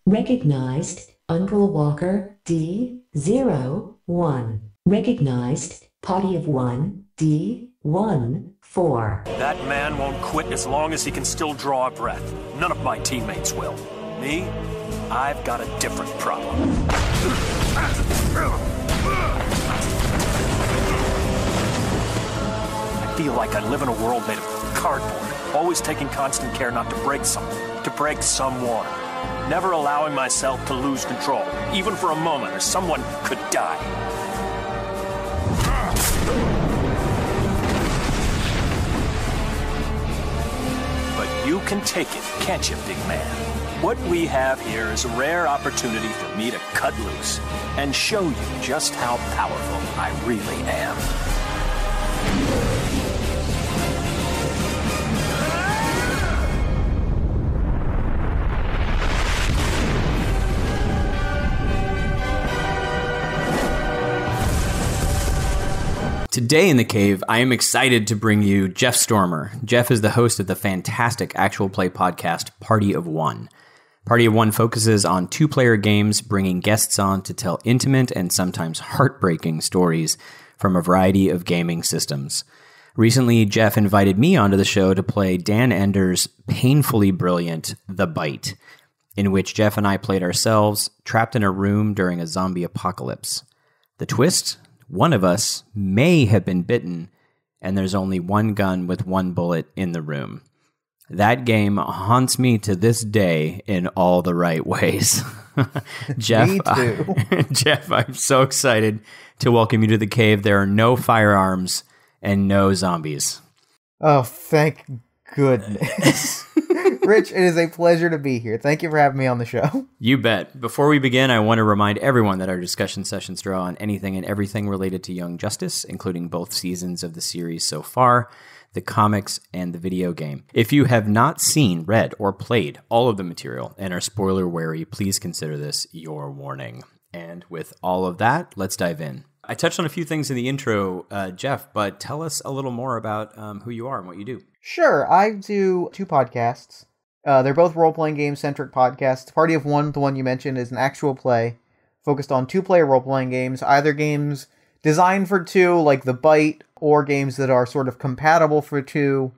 Recognized Uncle Walker D01. Recognized Party of 1 D14. That man won't quit as long as he can still draw a breath. None of my teammates will. Me? I've got a different problem. I feel like I live in a world made of cardboard, always taking constant care not to break something, to break someone. Never allowing myself to lose control, even for a moment, or someone could die. But you can take it, can't you, big man? What we have here is a rare opportunity for me to cut loose and show you just how powerful I really am. Today in the cave, I am excited to bring you Jeff Stormer. Jeff is the host of the fantastic actual play podcast, Party of One. Party of One focuses on two-player games, bringing guests on to tell intimate and sometimes heartbreaking stories from a variety of gaming systems. Recently, Jeff invited me onto the show to play Dan Ender's painfully brilliant The Bite, in which Jeff and I played ourselves trapped in a room during a zombie apocalypse. The twist? One of us may have been bitten, and there's only one gun with one bullet in the room. That game haunts me to this day in all the right ways. Jeff, Me too. Jeff, I'm so excited to welcome you to the cave. There are no firearms and no zombies. Oh, thank goodness. Rich, it is a pleasure to be here. Thank you for having me on the show. You bet. Before we begin, I want to remind everyone that our discussion sessions draw on anything and everything related to Young Justice, including both seasons of the series so far, the comics, and the video game. If you have not seen, read, or played all of the material and are spoiler wary, please consider this your warning. And with all of that, let's dive in. I touched on a few things in the intro, Jeff, but tell us a little more about who you are and what you do. Sure, I do two podcasts. They're both role-playing game-centric podcasts. Party of One, the one you mentioned, is an actual play focused on two-player role-playing games, either games designed for two, like The Bite, or games that are sort of compatible for two,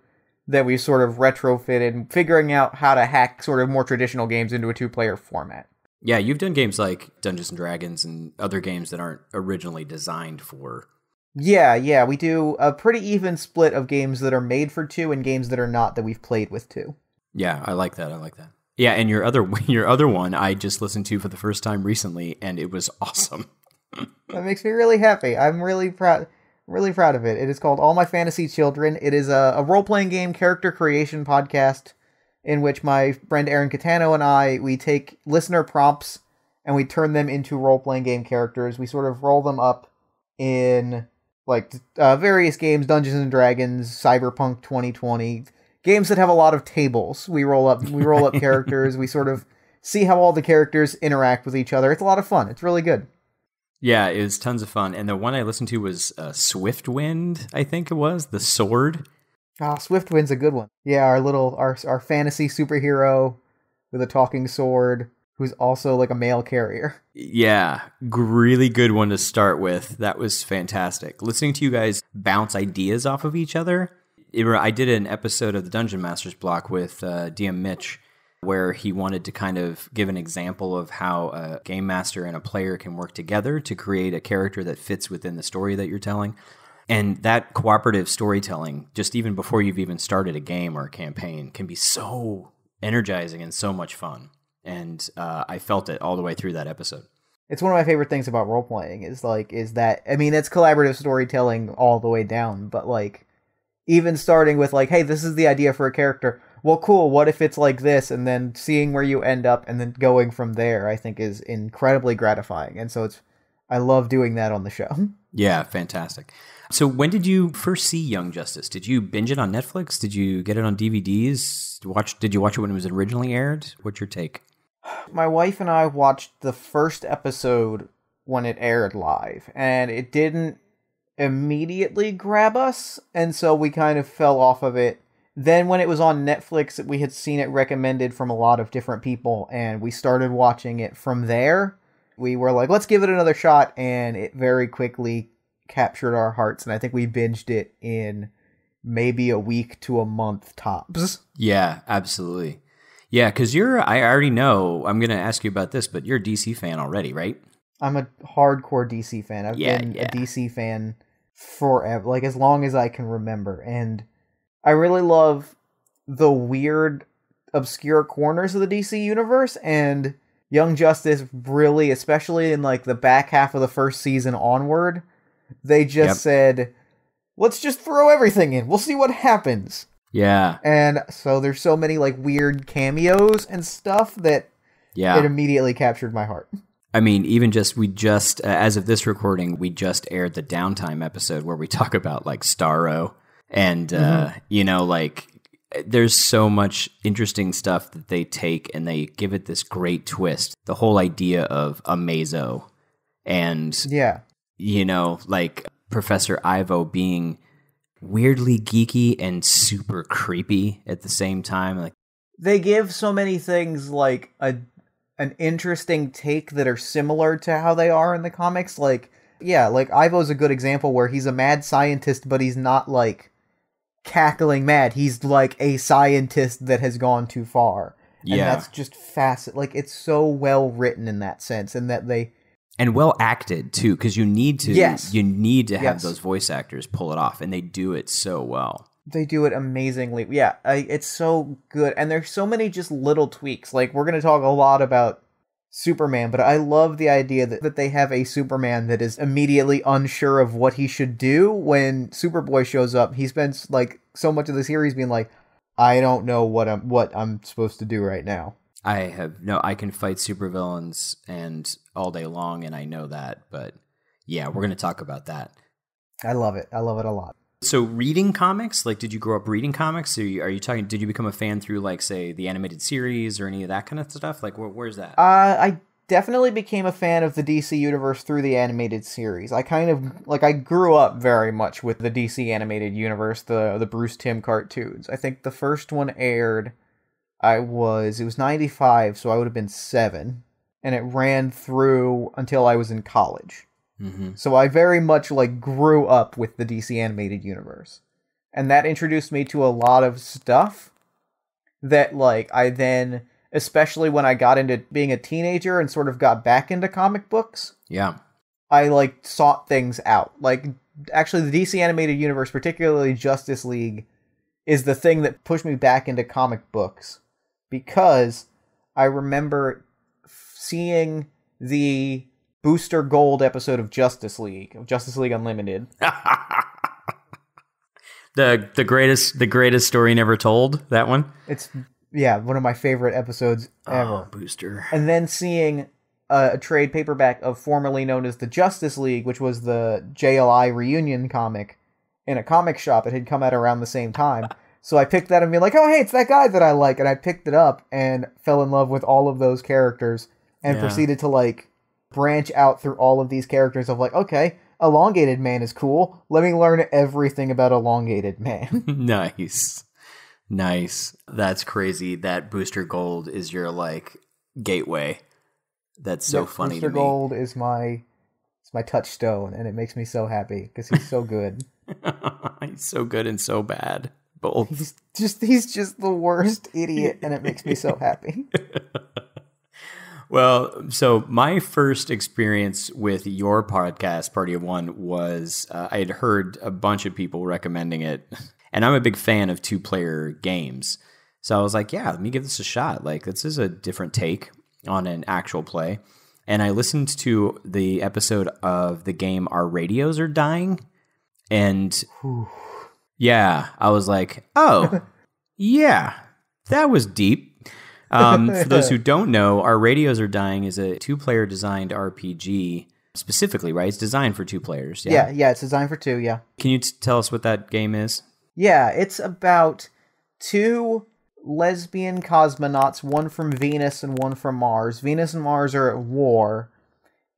that we sort of retrofitted, figuring out how to hack sort of more traditional games into a two-player format. Yeah, you've done games like Dungeons & Dragons and other games that aren't originally designed for... Yeah, we do a pretty even split of games that are made for two and games that are not, that we've played with two. Yeah, I like that. Yeah, and your other one I just listened to for the first time recently, and it was awesome. That makes me really happy. I'm really proud of it. It is called All My Fantasy Children. It is a role-playing game character creation podcast in which my friend Aaron Catano and we take listener prompts and we turn them into role-playing game characters. We sort of roll them up in various games, Dungeons & Dragons, Cyberpunk 2020, games that have a lot of tables. We roll up characters. We sort of see how all the characters interact with each other. It's a lot of fun. It's really good. Yeah, it was tons of fun. And the one I listened to was Swiftwind, I think it was, the sword. Ah, Swiftwind's a good one. Yeah, our fantasy superhero with a talking sword who's also like a mail carrier. Yeah, really good one to start with. That was fantastic. Listening to you guys bounce ideas off of each other. I did an episode of the Dungeon Masters block with DM Mitch, where he wanted to kind of give an example of how a game master and a player can work together to create a character that fits within the story that you're telling. And that cooperative storytelling, just even before you've even started a game or a campaign, can be so energizing and so much fun. And I felt it all the way through that episode. It's one of my favorite things about role-playing is that, I mean, it's collaborative storytelling all the way down, but even starting with hey, this is the idea for a character. Well, cool, what if it's like this? And then seeing where you end up and then going from there, I think is incredibly gratifying. And so I love doing that on the show. Yeah, fantastic. So when did you first see Young Justice? Did you binge it on Netflix? Did you get it on DVDs? Did you watch it when it was originally aired? What's your take? My wife and I watched the first episode when it aired live, and it didn't immediately grab us, and so we kind of fell off of it. then when it was on Netflix, we had seen it recommended from a lot of different people, and we started watching it from there. We were like, let's give it another shot, and it very quickly captured our hearts, and I think we binged it in maybe a week to a month tops. Yeah, absolutely. Yeah, because I already know, I'm going to ask you about this, but you're a DC fan already, right? I'm a hardcore DC fan. I've been a DC fan forever, like as long as I can remember. And I really love the weird, obscure corners of the DC universe, and Young Justice really, especially in like the back half of the first season onward, they just said, let's just throw everything in. We'll see what happens. Yeah. And so there's so many like weird cameos and stuff that it immediately captured my heart. I mean, even as of this recording, we just aired the Downtime episode where we talk about like Starro and, like there's so much interesting stuff that they take and they give it this great twist. The whole idea of Amazo and, like Professor Ivo being weirdly geeky and super creepy at the same time. Like they give so many things like an interesting take that are similar to how they are in the comics. Like Ivo's a good example where he's a mad scientist, but he's not like cackling mad. He's like a scientist that has gone too far. And that's just fascinating. Like it's so well written in that sense, and that and well acted too, because you need to have those voice actors pull it off, and they do it so well. They do it amazingly. Yeah, it's so good, and there's so many just little tweaks. Like we're gonna talk a lot about Superman, but I love the idea that they have a Superman that is immediately unsure of what he should do when Superboy shows up. He spends like so much of the series being like, I don't know what I'm supposed to do right now. I can fight supervillains and all day long, and I know that, but yeah, we're going to talk about that. I love it. I love it a lot. So reading comics, like did you grow up reading comics? Are you talking, did you become a fan through like, say, the animated series or any of that kind of stuff? Like where's that? I definitely became a fan of the DC universe through the animated series. I kind of, like, I grew up very much with the DC animated universe, the Bruce Timm cartoons. I think the first one aired, it was 95, so I would have been 7, and it ran through until I was in college. Mm-hmm. So I very much like grew up with the DC animated universe, and that introduced me to a lot of stuff that like I then, especially when I got into being a teenager and sort of got back into comic books, I like sought things out. Like actually the DC animated universe, particularly Justice League, is the thing that pushed me back into comic books, because I remember seeing the Booster Gold episode of Justice League Unlimited. the greatest story never told, that one? It's one of my favorite episodes ever. Oh, Booster. And then seeing a trade paperback of formerly known as the Justice League, which was the JLI reunion comic, in a comic shop. It had come out around the same time. So I picked that and be like, oh hey, it's that guy that I like, and I picked it up and fell in love with all of those characters and proceeded to like branch out through all of these characters of like, okay, Elongated Man is cool. Let me learn everything about Elongated Man. Nice. That's crazy. That Booster Gold is your like gateway. That's so funny Booster to me. Gold is my touchstone, and it makes me so happy because he's so good. He's so good and so bad. Both. He's just the worst idiot, and it makes me so happy. Well, so my first experience with your podcast, Party of One, was I had heard a bunch of people recommending it, and I'm a big fan of 2-player games. So I was like, yeah, let me give this a shot. Like, this is a different take on an actual play. And I listened to the episode of the game Our Radios Are Dying, and yeah, I was like, oh, yeah, that was deep. For those who don't know, Our Radios Are Dying is a 2-player designed RPG, specifically, right? It's designed for 2 players. Yeah, it's designed for 2, yeah. Can you tell us what that game is? Yeah, it's about 2 lesbian cosmonauts, one from Venus and one from Mars. Venus and Mars are at war.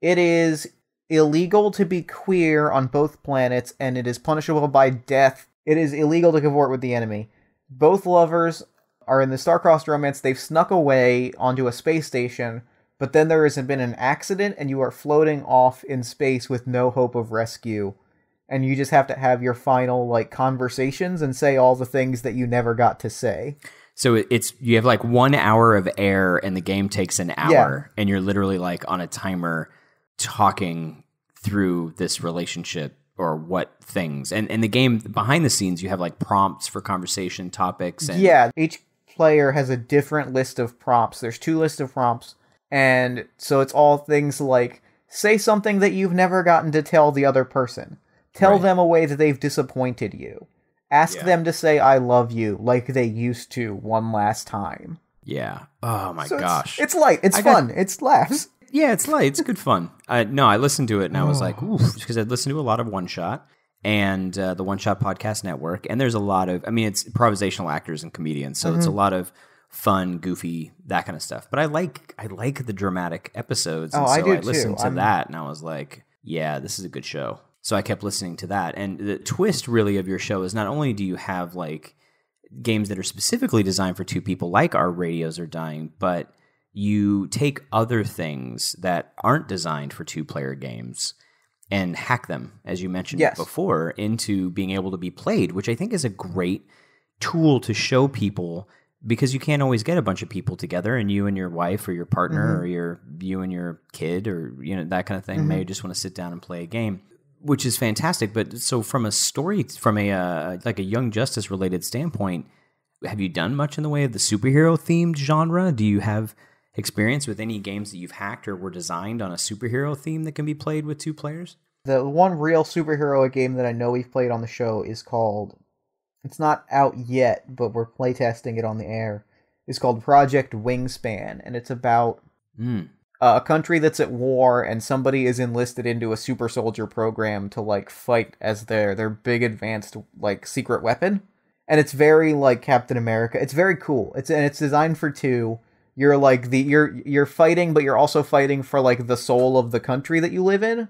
It is illegal to be queer on both planets, and it is punishable by death. It is illegal to cavort with the enemy. Both lovers are in the star-crossed romance. They've snuck away onto a space station, but then there has been an accident and you are floating off in space with no hope of rescue. And you just have to have your final like conversations and say all the things that you never got to say. So it's you have like 1 hour of air and the game takes an hour and you're literally like on a timer talking through this relationship or what things. And in the game behind the scenes, you have like prompts for conversation topics. And each player has a different list of prompts. There's 2 lists of prompts. And so it's all things like, say something that you've never gotten to tell the other person. Tell them a way that they've disappointed you. Ask them to say, I love you, like they used to one last time. Yeah. Oh my gosh. It's light. It's fun. It's laughs. Yeah, it's light. It's good fun. No, I listened to it and I was like, oof, because I'd listened to a lot of One Shot and the One Shot Podcast Network. And there's a lot of, I mean, it's improvisational actors and comedians. So it's a lot of fun, goofy, that kind of stuff. But I like the dramatic episodes. And so I listened to that and I was like, yeah, this is a good show. So I kept listening to that. And the twist really of your show is not only do you have like games that are specifically designed for 2 people like Our Radios Are Dying, but you take other things that aren't designed for 2-player games and hack them, as you mentioned before, into being able to be played, which I think is a great tool to show people because you can't always get a bunch of people together and you and your wife or your partner or you and your kid or that kind of thing may just want to sit down and play a game. Which is fantastic, but so from a story, from a like a Young Justice related standpoint, have you done much in the way of the superhero themed genre? Do you have experience with any games that you've hacked or were designed on a superhero theme that can be played with 2 players? The one real superhero game that I know we've played on the show is called, it's not out yet, but we're playtesting it on the air. It's called Project Wingspan, and it's about a country that's at war and somebody is enlisted into a super soldier program to like fight as their big advanced like secret weapon. And it's very like Captain America. It's very cool. It's designed for 2. You're like you're fighting, but you're also fighting for like the soul of the country that you live in.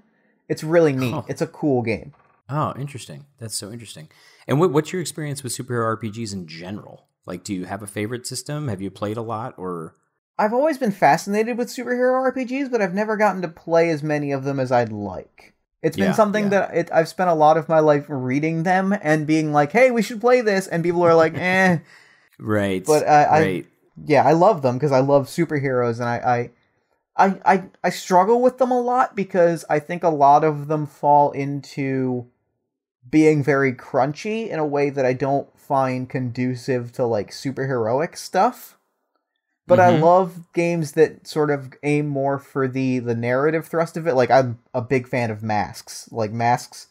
It's really neat. Oh. It's a cool game. Oh, interesting. That's so interesting. And what's your experience with superhero RPGs in general? Like, do you have a favorite system? Have you played a lot or? I've always been fascinated with superhero RPGs, but I've never gotten to play as many of them as I'd like. It's been something that I've spent a lot of my life reading them and being like, hey, we should play this. And people are like, eh. Right. But I love them because I love superheroes. And I struggle with them a lot because I think a lot of them fall into being very crunchy in a way that I don't find conducive to like superheroic stuff. But I love games that sort of aim more for the narrative thrust of it. Like, I'm a big fan of Masks. Like, Masks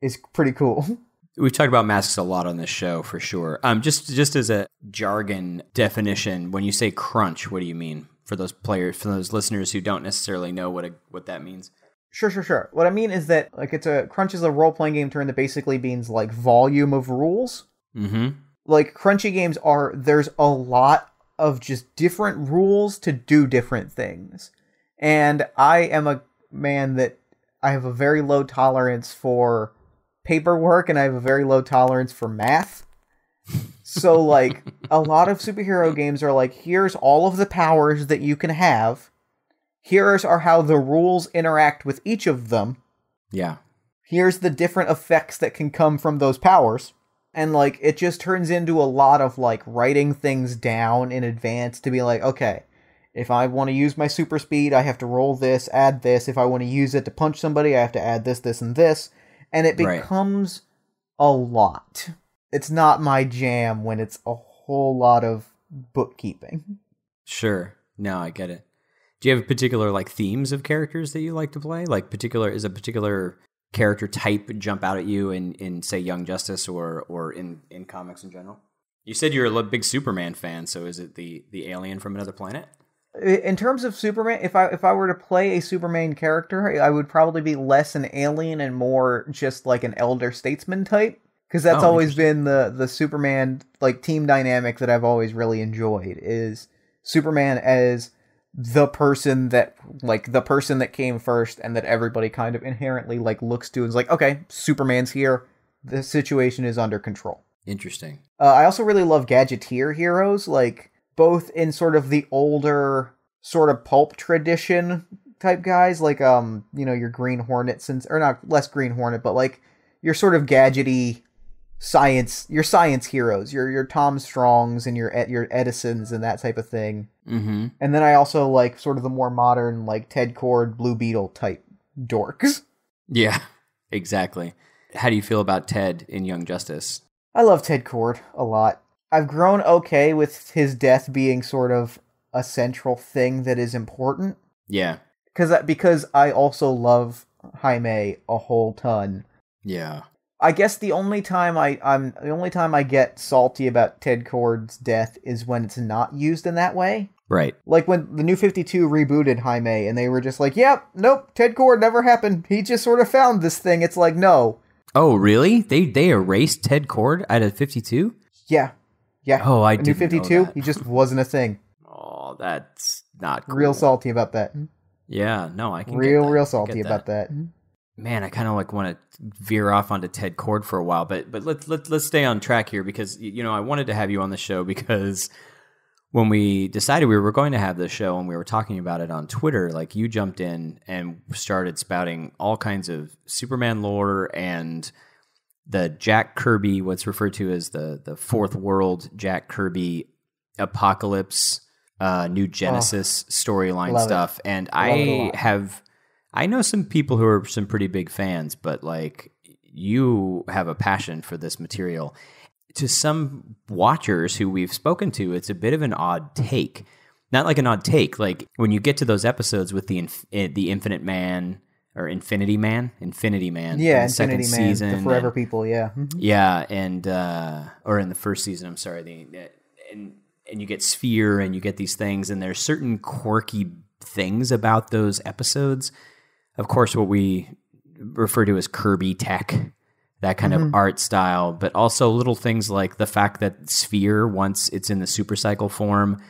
is pretty cool. We've talked about Masks a lot on this show, for sure. Just as a jargon definition, when you say crunch, what do you mean? For those listeners who don't necessarily know what that means. Sure. What I mean is that, like, crunch is a role-playing game term that basically means, like, volume of rules. Mm-hmm. Like, crunchy games there's a lot of just different rules to do different things. And I am a man that I have a very low tolerance for paperwork and I have a very low tolerance for math. So like a lot of superhero games are like, here's all of the powers that you can have. Here's how the rules interact with each of them. Yeah. Here's the different effects that can come from those powers. And, like, it just turns into a lot of, like, writing things down in advance to be like, okay, if I want to use my super speed, I have to roll this, add this. If I want to use it to punch somebody, I have to add this, this, and this. And it becomes a lot. It's not my jam when it's a whole lot of bookkeeping. Sure. No, I get it. Do you have particular, like, themes of characters that you like to play? Like, is a particular character type jump out at you in say Young Justice or in comics in general? You said you're a big Superman fan, so is it the alien from another planet? In terms of Superman, if I were to play a Superman character, I would probably be less an alien and more just like an elder statesman type, because that's always been the Superman like team dynamic that I've always really enjoyed, is Superman as the person that came first and that everybody kind of inherently like looks to and is like, okay, Superman's here, the situation is under control. Interesting. I also really love gadgeteer heroes, like both in sort of the older sort of pulp tradition type guys, like your Green Hornets or not less Green Hornet, but like your sort of gadgety your science heroes, your Tom Strongs and your Edisons and that type of thing. Mm-hmm. And then I also like sort of the more modern, like Ted Cord, Blue Beetle type dorks. Yeah, exactly. How do you feel about Ted in Young Justice? I love Ted Cord a lot. I've grown okay with his death being sort of a central thing that is important. Yeah. Because I also love Jaime a whole ton. Yeah. I guess the only time I get salty about Ted Cord's death is when it's not used in that way. Right. Like when the New 52 rebooted Jaime and they were just like, yep, nope, Ted Cord never happened. He just sort of found this thing. It's like, no. Oh, really? They erased Ted Cord out of 52? Yeah. Oh, I didn't New 52, know that. He just wasn't a thing. Oh, that's not cool. Real salty about that. Yeah, no, I can real, get that. real salty about that. Man, I kind of like want to veer off onto Ted Cord for a while, but let's stay on track here because I wanted to have you on the show because when we decided we were going to have this show and we were talking about it on Twitter, like you jumped in and started spouting all kinds of Superman lore and the Jack Kirby, what's referred to as the fourth world Jack Kirby apocalypse, New Genesis storyline stuff. And I know some people who are some pretty big fans, but like you have a passion for this material. To some watchers who we've spoken to, it's a bit of an odd take. Not like an odd take, like when you get to those episodes with the Infinite Man or Infinity Man, Yeah, in the Infinity second Man, season, the Forever People, yeah. yeah, and or in the first season, I'm sorry, and you get Sphere and you get these things, and there's certain quirky things about those episodes. Of course, what we refer to as Kirby tech, that kind of art style, but also little things like the fact that Sphere, once it's in the supercycle form,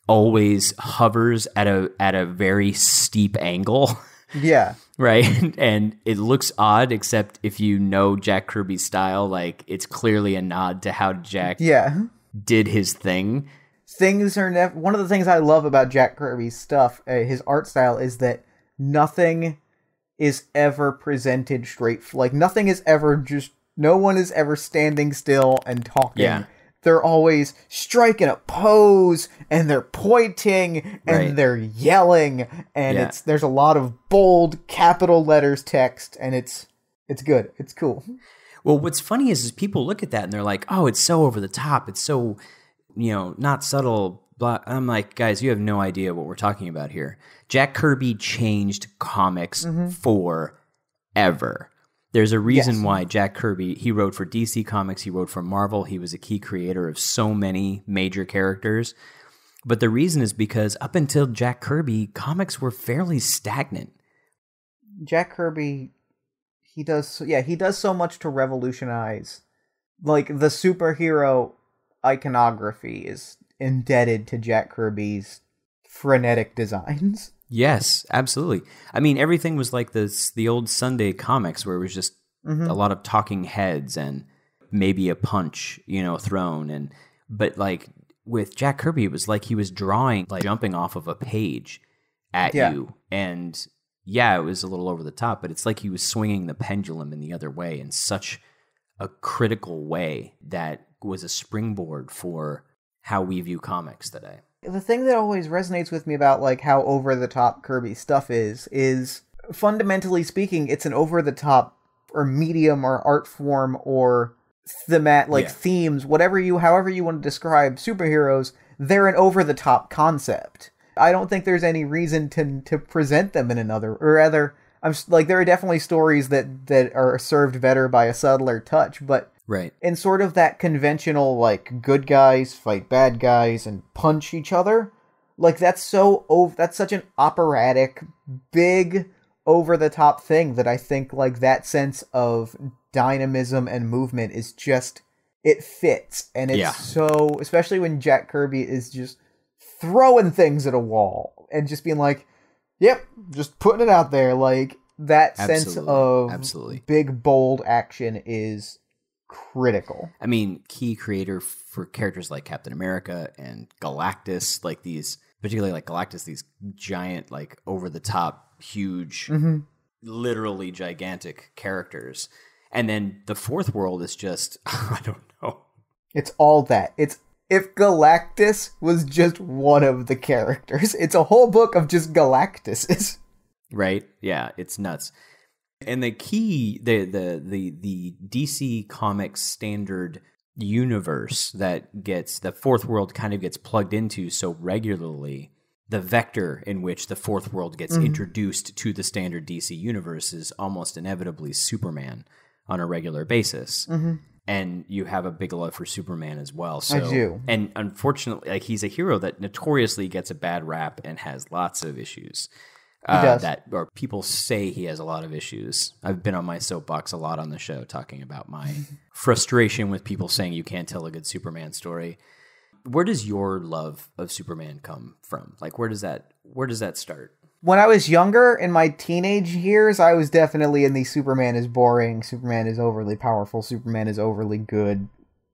always hovers at a very steep angle. Yeah. Right? And it looks odd, except if you know Jack Kirby's style, like it's clearly a nod to how Jack did his thing. Things are one of the things I love about Jack Kirby's stuff, his art style, is that nothing is ever presented straight. Like nothing is ever no one is ever standing still and talking. Yeah. They're always striking a pose and they're pointing and they're yelling and there's a lot of bold capital letters text and it's good. It's cool. Well, what's funny is people look at that and they're like, "Oh, it's so over the top. It's so, not subtle." Blah. I'm like, guys, you have no idea what we're talking about here. Jack Kirby changed comics forever. There's a reason why Jack Kirby, he wrote for DC Comics, he wrote for Marvel, he was a key creator of so many major characters. But the reason is because up until Jack Kirby, comics were fairly stagnant. Jack Kirby, he does so much to revolutionize. Like, the superhero iconography is indebted to Jack Kirby's frenetic designs. Yes, absolutely. I mean, everything was like the old Sunday comics where it was just a lot of talking heads and maybe a punch, thrown. But like with Jack Kirby, it was like he was drawing, like jumping off of a page at you. And it was a little over the top, but it's like he was swinging the pendulum in the other way in such a critical way that was a springboard for how we view comics today. The thing that always resonates with me about like how over-the-top Kirby stuff is fundamentally speaking, it's an over-the-top or medium or art form or themes, however you want to describe superheroes, they're an over-the-top concept. I don't think there's any reason to present them in another, or rather, there are definitely stories that are served better by a subtler touch, but in sort of that conventional, like, good guys fight bad guys and punch each other, like, that's such an operatic, big, over-the-top thing that I think, like, that sense of dynamism and movement is just, it fits. And it's so, especially when Jack Kirby is just throwing things at a wall and just being like, yep, just putting it out there, like, that sense of big, bold action is critical. I mean, key creator for characters like Captain America and Galactus, like these, particularly like Galactus, these giant, like over the top, huge, literally gigantic characters. And then the fourth world is just, I don't know. It's all that. It's if Galactus was just one of the characters. It's a whole book of just Galactuses. Right? Yeah, it's nuts. And the key, the DC Comics standard universe that gets, the fourth world kind of gets plugged into so regularly, the vector in which the fourth world gets introduced to the standard DC universe is almost inevitably Superman on a regular basis. And you have a big love for Superman as well. So, I do. And unfortunately, like, he's a hero that notoriously gets a bad rap and has lots of issues. He does. Or people say he has a lot of issues. I've been on my soapbox a lot on the show talking about my frustration with people saying you can't tell a good Superman story. Where does your love of Superman come from? Like, where does that start? When I was younger, in my teenage years, I was definitely in the Superman is boring, Superman is overly powerful, Superman is overly good.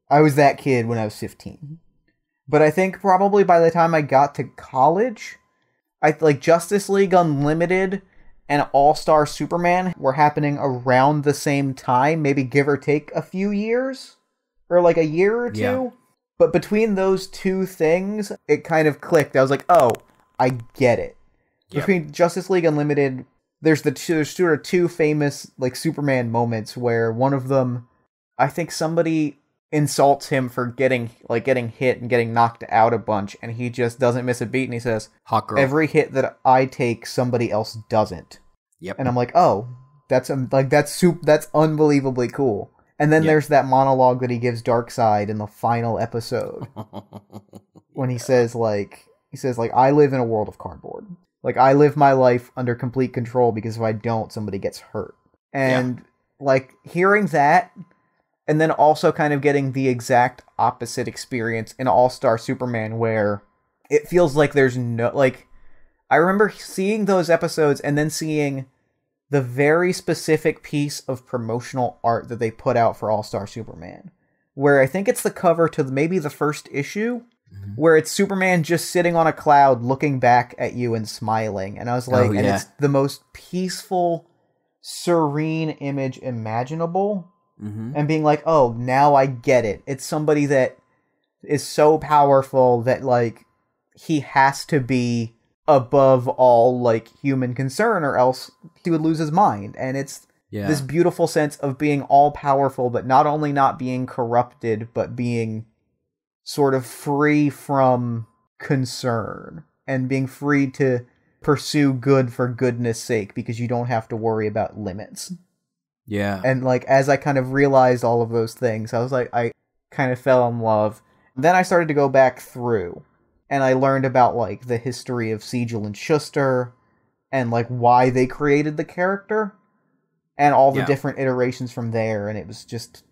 I was that kid when I was 15. But I think probably by the time I got to college, like Justice League Unlimited and All-Star Superman were happening around the same time, maybe give or take a few years, or like a year or two. Yeah. But between those two things, it kind of clicked. I was like, oh, I get it. Yep. Between Justice League Unlimited, there's sort of two famous like Superman moments where one of them, I think somebody insults him for getting hit and getting knocked out a bunch, and he just doesn't miss a beat, and he says, Hot girl. "Every hit that I take, somebody else doesn't." Yep. And I'm like, oh, that's unbelievably cool. And then Yep. there's that monologue that he gives Darkseid in the final episode when he says I live in a world of cardboard. Like, I live my life under complete control because if I don't, somebody gets hurt. And like hearing that, and then also kind of getting the exact opposite experience in All-Star Superman, where it feels like there's no, like, I remember seeing those episodes and then seeing the very specific piece of promotional art that they put out for All-Star Superman, where I think it's the cover to maybe the first issue, where it's Superman just sitting on a cloud looking back at you and smiling. And I was like, and it's the most peaceful, serene image imaginable. And being like, oh, now I get it. It's somebody that is so powerful that, like, he has to be above all, like, human concern, or else he would lose his mind. And it's this beautiful sense of being all powerful, but not only not being corrupted, but being sort of free from concern and being free to pursue good for goodness sake, because you don't have to worry about limits. Yeah. And like, as I kind of realized all of those things, I was like, I kind of fell in love. Then I started to go back through, and I learned about like the history of Siegel and Schuster, and like why they created the character, and all the different iterations from there. And it was just,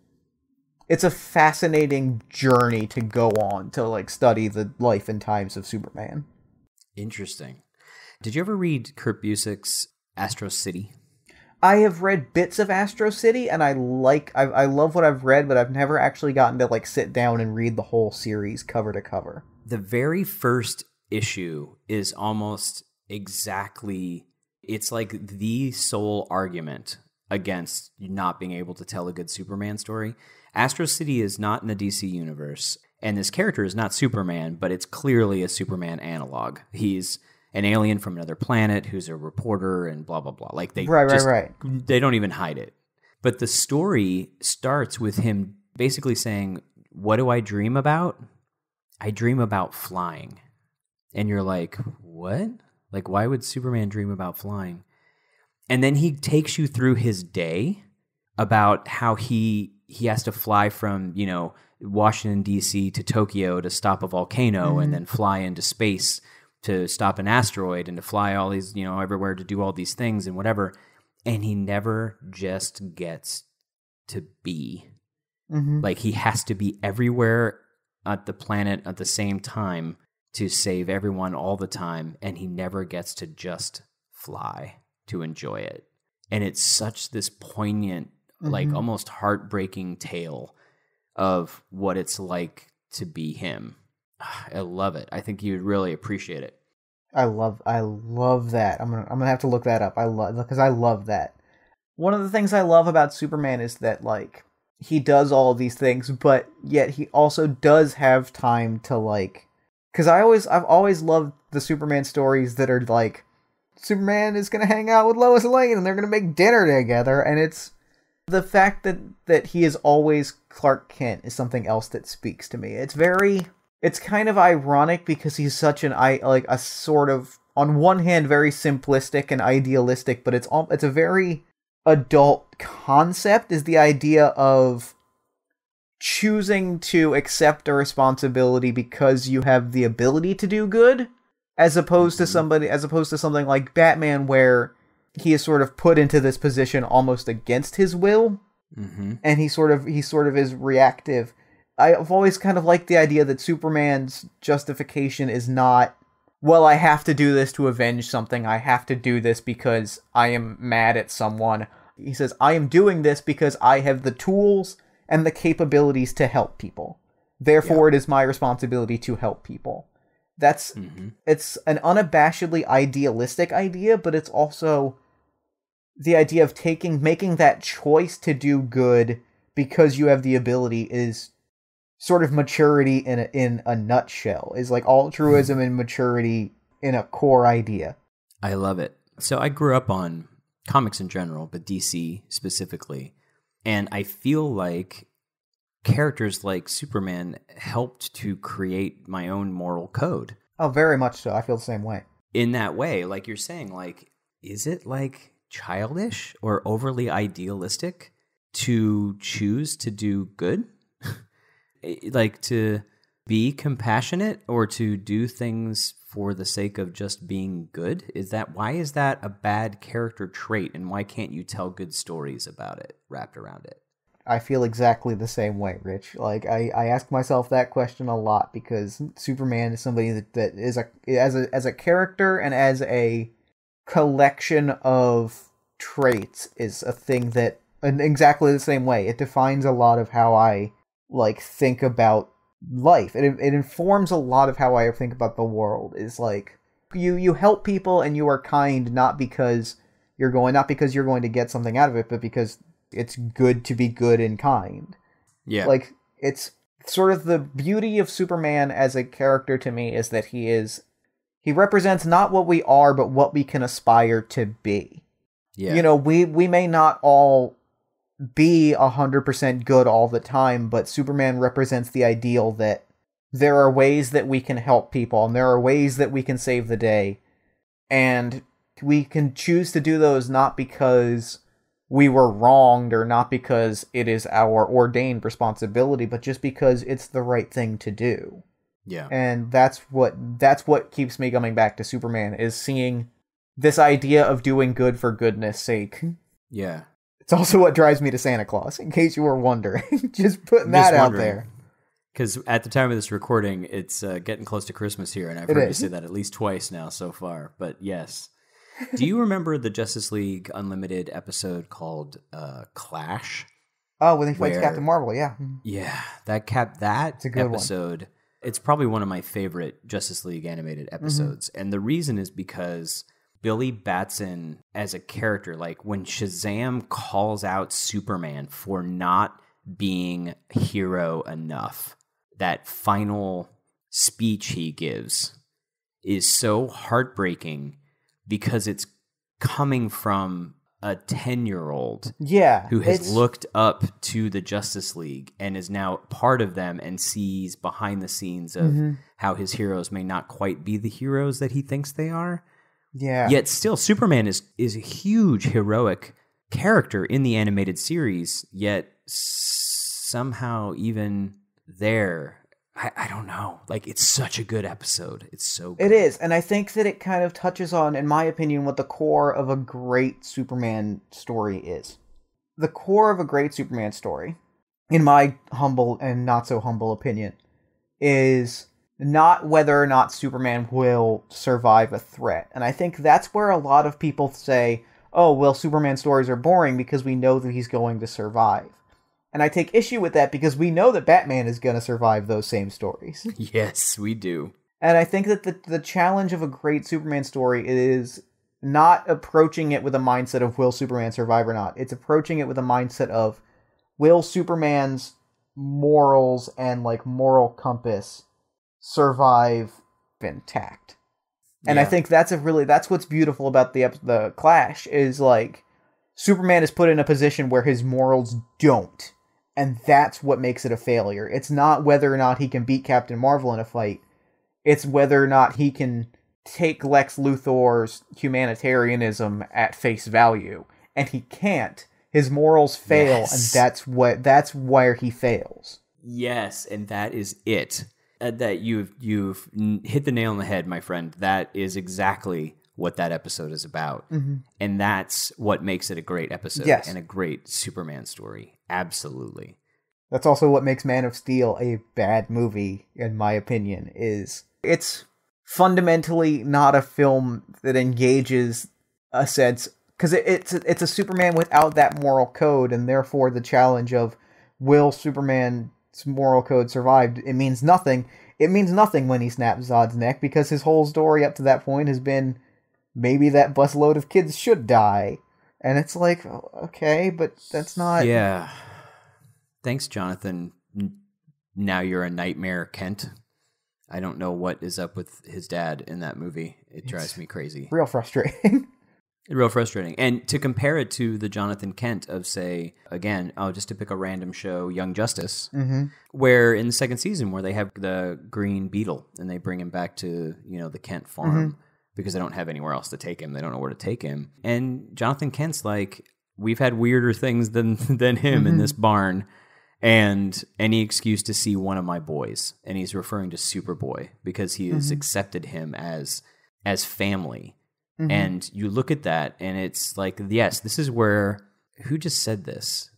it's a fascinating journey to go on to like study the life and times of Superman. Interesting. Did you ever read Kurt Busiek's Astro City? I have read bits of Astro City, and I love what I've read, but I've never actually gotten to like sit down and read the whole series cover to cover. The very first issue is almost exactly, it's like the sole argument against not being able to tell a good Superman story. Astro City is not in the DC universe, and this character is not Superman, but it's clearly a Superman analog. He's an alien from another planet who's a reporter and blah, blah, blah. Like, they they don't even hide it. But the story starts with him basically saying, what do I dream about? I dream about flying. And you're like, what? Like, why would Superman dream about flying? And then he takes you through his day about how he has to fly from, you know, Washington, D.C. to Tokyo to stop a volcano and then fly into space to stop an asteroid and to fly all these, you know, everywhere to do all these things and whatever. And he never just gets to be. Like, he has to be everywhere at the planet at the same time to save everyone all the time. And he never gets to just fly to enjoy it. And it's such this poignant, like almost heartbreaking tale of what it's like to be him. I love it. I think you'd really appreciate it. I love that. I'm gonna have to look that up. Because I love that. One of the things I love about Superman is that, like, he does all of these things, but yet he also does have time to, like, because I've always loved the Superman stories that are like, Superman is gonna hang out with Lois Lane and they're gonna make dinner together, and it's the fact that he is always Clark Kent is something else that speaks to me. It's kind of ironic because he's such a sort of, on one hand, very simplistic and idealistic, but it's a very adult concept, is the idea of choosing to accept a responsibility because you have the ability to do good, as opposed to something like Batman, where he is sort of put into this position almost against his will, and he sort of is reactive. I've always kind of liked the idea that Superman's justification is not, well, I have to do this to avenge something, I have to do this because I am mad at someone. He says, I am doing this because I have the tools and the capabilities to help people. Therefore, It is my responsibility to help people. It's an unabashedly idealistic idea, but it's also the idea of making that choice to do good because you have the ability is sort of maturity in a nutshell. Is like altruism and maturity in a core idea. I love it. So I grew up on comics in general, but DC specifically. And I feel like characters like Superman helped to create my own moral code. Oh, very much so. I feel the same way. In that way, like you're saying, like, is it like childish or overly idealistic to choose to do good? Like to be compassionate or to do things for the sake of just being good? Why is that a bad character trait, and why can't you tell good stories about it wrapped around it? I feel exactly the same way, Rich. Like, I ask myself that question a lot because Superman is somebody that is as a character and as a collection of traits is a thing that, in exactly the same way, it defines a lot of how I think about life. It informs a lot of how I think about the world. Is like you help people and you are kind not because you're going to get something out of it, but because it's good to be good and kind. Yeah. Like, it's sort of the beauty of Superman as a character to me is that he represents not what we are, but what we can aspire to be. Yeah. You know, we may not all be 100% good all the time, but Superman represents the ideal that there are ways that we can help people, and there are ways that we can save the day, and we can choose to do those not because we were wronged or not because it is our ordained responsibility, but just because it's the right thing to do. Yeah. And that's what keeps me coming back to Superman, is seeing this idea of doing good for goodness sake. Yeah. It's also what drives me to Santa Claus, in case you were wondering. Just putting that out there. Because at the time of this recording, it's getting close to Christmas here, and I've heard you say that at least twice now so far. But yes. Do you remember the Justice League Unlimited episode called Clash? Oh, when he fights Captain Marvel, yeah. Yeah, that it's a good episode. One. It's probably one of my favorite Justice League animated episodes. And the reason is because Billy Batson as a character, like when Shazam calls out Superman for not being hero enough, that final speech he gives is so heartbreaking because it's coming from a 10-year-old who has looked up to the Justice League and is now part of them and sees behind the scenes of how his heroes may not quite be the heroes that he thinks they are. Yeah. Yet still, Superman is a huge heroic character in the animated series, yet somehow even there, I don't know. Like, it's such a good episode. It's so good. It is, and I think that it kind of touches on, in my opinion, what the core of a great Superman story is. The core of a great Superman story, in my humble and not so humble opinion, is not whether or not Superman will survive a threat. And I think that's where a lot of people say, oh, well, Superman stories are boring because we know that he's going to survive. And I take issue with that because we know that Batman is going to survive those same stories. Yes, we do. And I think that the challenge of a great Superman story is not approaching it with a mindset of will Superman survive or not. It's approaching it with a mindset of will Superman's morals and like moral compass survive intact. And I think that's what's beautiful about the Clash is like Superman is put in a position where his morals don't. And that's what makes it a failure. It's not whether or not he can beat Captain Marvel in a fight. It's whether or not he can take Lex Luthor's humanitarianism at face value. And he can't. His morals fail, and that's where he fails. Yes, and that is it. That you've hit the nail on the head, my friend. That is exactly what that episode is about. Mm-hmm. And that's what makes it a great episode and a great Superman story. Absolutely. That's also what makes Man of Steel a bad movie, in my opinion, is it's fundamentally not a film that engages a sense, because it's a Superman without that moral code, and therefore the challenge of will Superman's moral code survive, it means nothing. It means nothing when he snaps Zod's neck, because his whole story up to that point has been maybe that busload of kids should die. And it's like, okay, but that's not... Yeah. Thanks, Jonathan. Now you're a nightmare, Kent. I don't know what is up with his dad in that movie. It drives me crazy. Real frustrating. Real frustrating. And to compare it to the Jonathan Kent of, say, again, just to pick a random show, Young Justice, where in the second season where they have the Green Beetle and they bring him back to, the Kent farm because they don't have anywhere else to take him. They don't know where to take him. And Jonathan Kent's like, we've had weirder things than him in this barn. And any excuse to see one of my boys. And he's referring to Superboy because he has accepted him as family. Mm-hmm. And you look at that and it's like, yes, this is where, who just said this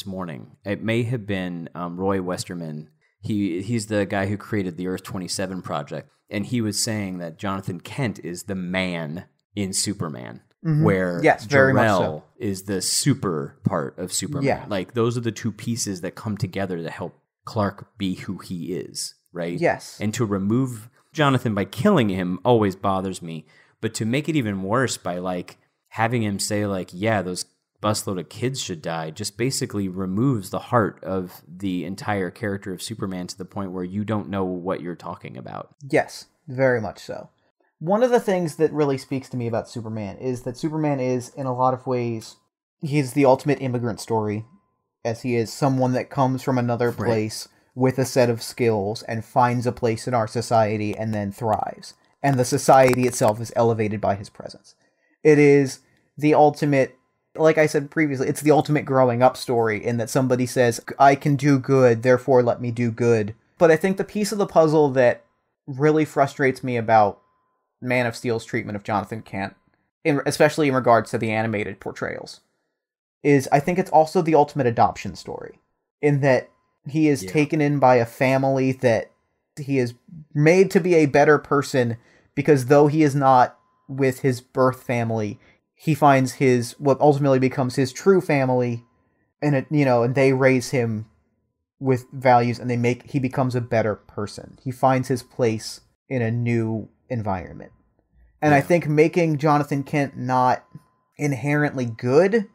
morning? It may have been Roy Westerman. He's the guy who created the Earth 27 project. And he was saying that Jonathan Kent is the man in Superman. Where Jor-El is the super part of Superman. Yeah. Like, those are the two pieces that come together to help Clark be who he is, right? Yes. And to remove Jonathan by killing him always bothers me. But to make it even worse by, like, having him say, like, yeah, those busload of kids should die, just basically removes the heart of the entire character of Superman to the point where you don't know what you're talking about. Yes, very much so. One of the things that really speaks to me about Superman is that Superman is, in a lot of ways, he's the ultimate immigrant story, as he is someone that comes from another place with a set of skills and finds a place in our society and then thrives. And the society itself is elevated by his presence. It is the ultimate, like I said previously, it's the ultimate growing up story in that somebody says, I can do good, therefore let me do good. But I think the piece of the puzzle that really frustrates me about Man of Steel's treatment of Jonathan Kent, especially in regards to the animated portrayals, is I think it's also the ultimate adoption story, in that he is taken in by a family that he is made to be a better person, because though he is not with his birth family, he finds what ultimately becomes his true family, and and they raise him with values, and he becomes a better person. He finds his place in a new environment. And I think making Jonathan Kent not inherently good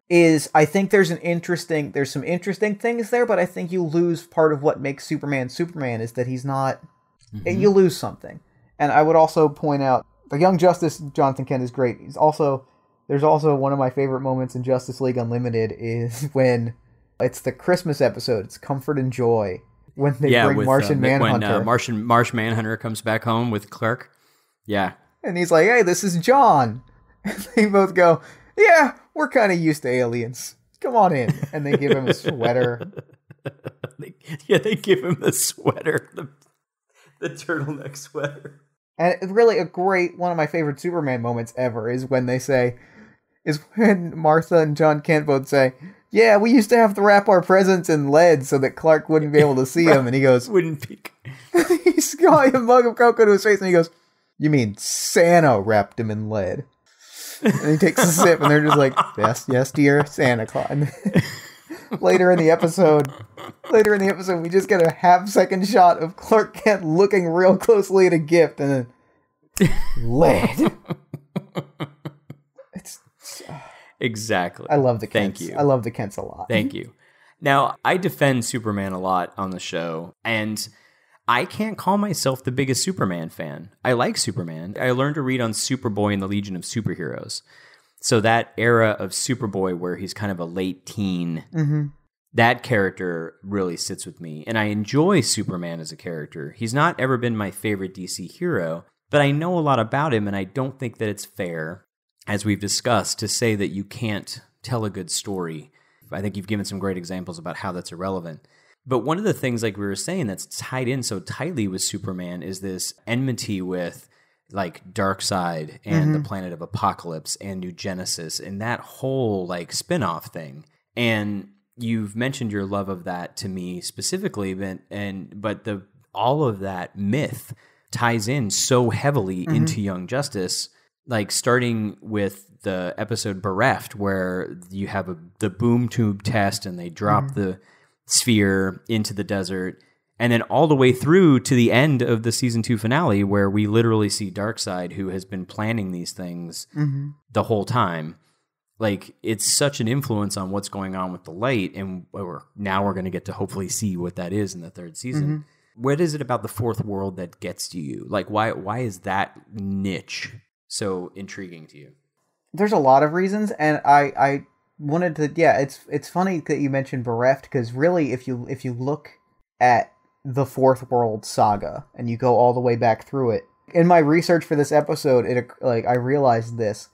is, I think there's some interesting things there, but I think you lose part of what makes Superman Superman, is that he's not, you lose something. And I would also point out, the Young Justice Jonathan Kent is great. There's also one of my favorite moments in Justice League Unlimited is when it's the Christmas episode, it's Comfort and Joy, when they bring Martian Manhunter. When Martian Manhunter comes back home with Clark. Yeah. And he's like, hey, this is John. And they both go, yeah, we're kind of used to aliens. Come on in. And they give him a sweater. They give him the sweater, the turtleneck sweater. And really one of my favorite Superman moments ever is when Martha and John Kent both say, yeah, we used to have to wrap our presents in lead so that Clark wouldn't be able to see him. And he goes, wouldn't peek. He's got a mug of cocoa to his face, and he goes, you mean Santa wrapped him in lead? And he takes a sip, and they're just like, yes, dear Santa Claus. later in the episode, we just get a half-second shot of Clark Kent looking real closely at a gift, and then lead. It's exactly. I love the Kents. Thank you. I love the Kents a lot. Thank you. Now, I defend Superman a lot on the show, and I can't call myself the biggest Superman fan. I like Superman. I learned to read on Superboy and the Legion of Superheroes. So that era of Superboy where he's kind of a late teen, that character really sits with me. And I enjoy Superman as a character. He's not ever been my favorite DC hero, but I know a lot about him, and I don't think that it's fair, as we've discussed, to say that you can't tell a good story. I think you've given some great examples about how that's irrelevant. But one of the things, like we were saying, that's tied in so tightly with Superman is this enmity with like Darkseid and the Planet of Apocalypse and New Genesis and that whole like spin-off thing. And you've mentioned your love of that to me specifically, but all of that myth ties in so heavily into Young Justice, like starting with the episode Bereft, where you have the boom tube test and they drop the sphere into the desert, and then all the way through to the end of the season 2 finale, where we literally see Darkseid, who has been planning these things the whole time. Like, it's such an influence on what's going on with the light, and now we're going to get to hopefully see what that is in the 3rd season. What is it about the Fourth World that gets to you? Like, why is that niche so intriguing to you? There's a lot of reasons, and I wanted to, it's funny that you mentioned Bereft, because really, if you look at the Fourth World saga and you go all the way back through it, in my research for this episode, I realized this.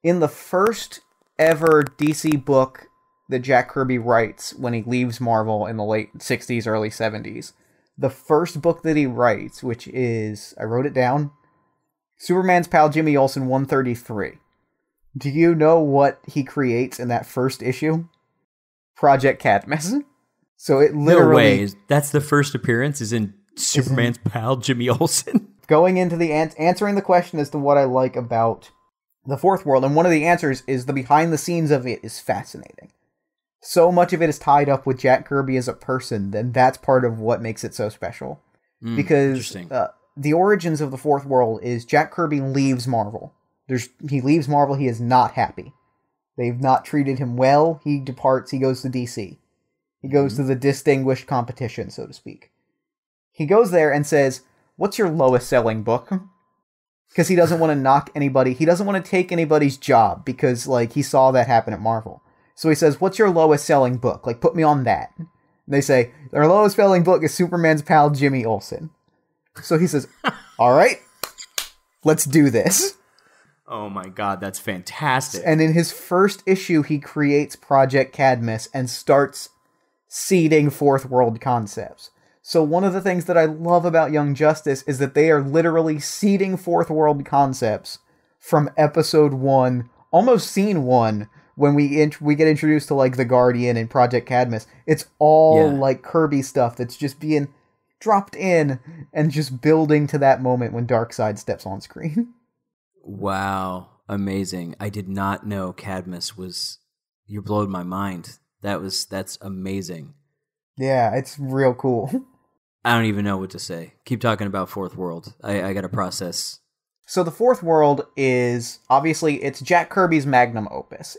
In the first ever DC book that Jack Kirby writes when he leaves Marvel in the late 60s, early 70s, the first book that he writes, which is, I wrote it down, Superman's Pal Jimmy Olsen 133. Do you know what he creates in that first issue? Project Cadmus. So it literally... No way. That's the first appearance is in Superman's pal, Jimmy Olsen. Going into the answering the question as to what I like about the Fourth World, and one of the answers is the behind the scenes of it is fascinating. So much of it is tied up with Jack Kirby as a person, then that's part of what makes it so special. Because the origins of the Fourth World is Jack Kirby leaves Marvel. He leaves Marvel, he is not happy. They've not treated him well, he departs, he goes to DC. He goes to the distinguished competition, so to speak. He goes there and says, "What's your lowest selling book?" Because he doesn't want to knock anybody, he doesn't want to take anybody's job, because like he saw that happen at Marvel. So he says, "What's your lowest selling book? Like, put me on that." And they say, "Our lowest selling book is Superman's Pal Jimmy Olsen." So he says, "All right, let's do this." Oh my god, that's fantastic. And in his first issue, he creates Project Cadmus and starts seeding Fourth World concepts. So one of the things that I love about Young Justice is that they are literally seeding Fourth World concepts from episode 1, almost scene 1, when we get introduced to like the Guardian and Project Cadmus. It's all like Kirby stuff that's just being dropped in and just building to that moment when Darkseid steps on screen. Wow, amazing. I did not know Cadmus was... You blowed my mind. That's amazing. Yeah, it's real cool. I don't even know what to say. Keep talking about Fourth World. I gotta process. So the Fourth World is, obviously, it's Jack Kirby's magnum opus.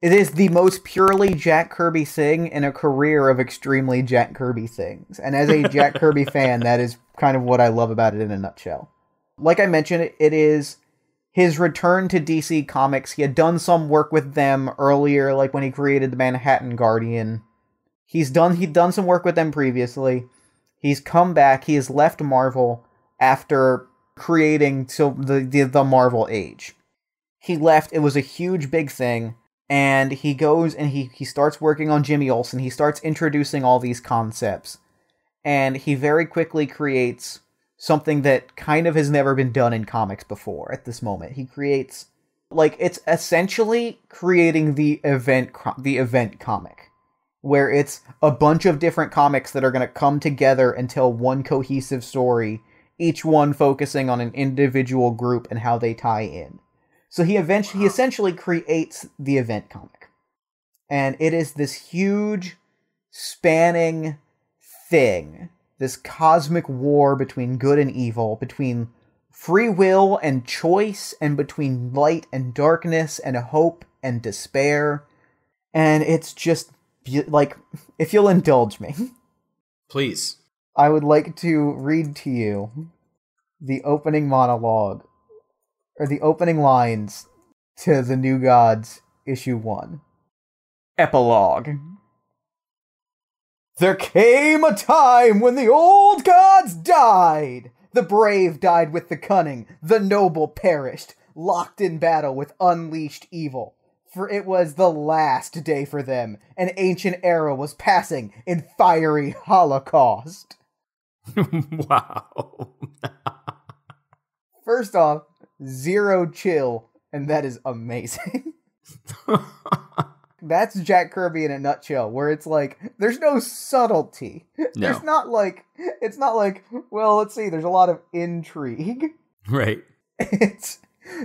It is the most purely Jack Kirby thing in a career of extremely Jack Kirby things. And as a Jack Kirby fan, that is kind of what I love about it in a nutshell. Like I mentioned, it is his return to DC Comics. He had done some work with them earlier, like when he created the Manhattan Guardian. He'd done some work with them previously. He's come back. He has left Marvel after creating the Marvel Age. He left. It was a huge, big thing. And he goes and he starts working on Jimmy Olsen. He starts introducing all these concepts. And he very quickly creates something that kind of has never been done in comics before at this moment. He creates, like, it's essentially creating the event comic, where it's a bunch of different comics that are going to come together and tell one cohesive story, each one focusing on an individual group and how they tie in. So he essentially creates the event comic. And it is this huge, spanning thing, this cosmic war between good and evil, between free will and choice, and between light and darkness, and hope and despair. And it's just, like, if you'll indulge me. Please. I would like to read to you the opening monologue, or the opening lines to The New Gods, Issue 1. Epilogue. There came a time when the old gods died. The brave died with the cunning, the noble perished, locked in battle with unleashed evil. For it was the last day for them. An ancient era was passing in fiery holocaust. Wow. First off, zero chill, and that is amazing. That's Jack Kirby in a nutshell, where it's like, there's no subtlety. No. There's not like, it's not like, well, let's see, there's a lot of intrigue. Right.